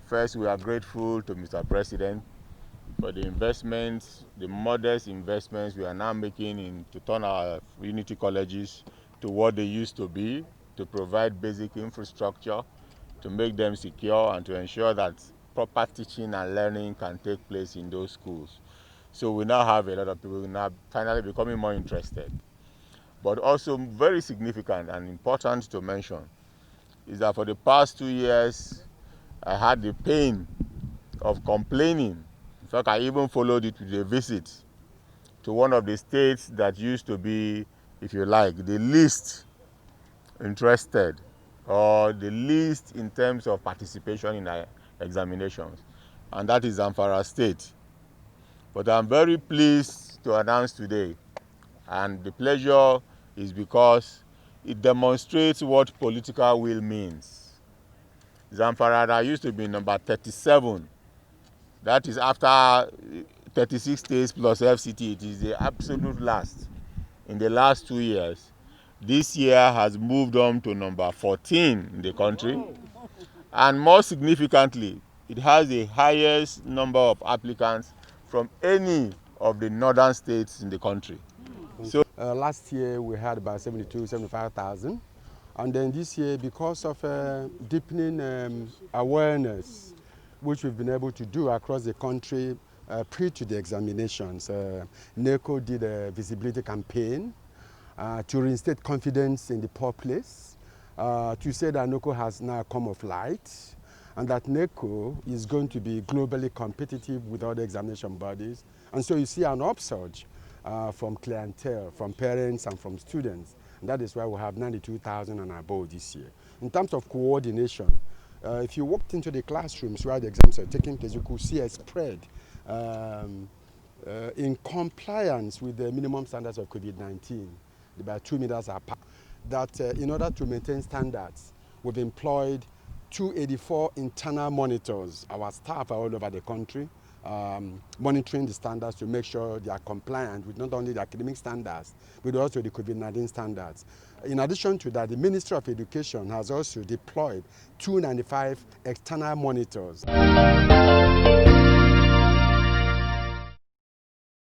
First, we are grateful to Mr. President for the investments, the modest investments we are now making to turn our unity colleges to what they used to be, to provide basic infrastructure, to make them secure, and to ensure that proper teaching and learning can take place in those schools. So we now have a lot of people now finally becoming more interested. But also very significant and important to mention is that for the past 2 years, I had the pain of complaining. In fact, I even followed it with a visit to one of the states that used to be, if you like, the least interested or the least in terms of participation in our examinations, and that is Zamfara State. But I'm very pleased to announce today, and the pleasure is because it demonstrates what political will means. Zamfara that used to be number 37, that is after 36 states plus FCT, it is the absolute last in the last 2 years. This year has moved on to number 14 in the country, and more significantly, it has the highest number of applicants from any of the northern states in the country. So last year we had about 75,000. And then this year, because of deepening awareness, which we've been able to do across the country pre to the examinations, NECO did a visibility campaign to reinstate confidence in the populace, to say that NECO has now come of light, and that NECO is going to be globally competitive with other examination bodies. And so you see an upsurge from clientele, from parents and from students. And that is why we have 92,000 and above this year. In terms of coordination, if you walked into the classrooms where the exams are taking place, you could see a spread in compliance with the minimum standards of COVID-19, about 2 meters apart. That in order to maintain standards, we've employed 284 internal monitors. Our staff are all over the country, monitoring the standards to make sure they are compliant with not only the academic standards, but also the COVID-19 standards. In addition to that, the Ministry of Education has also deployed 295 external monitors.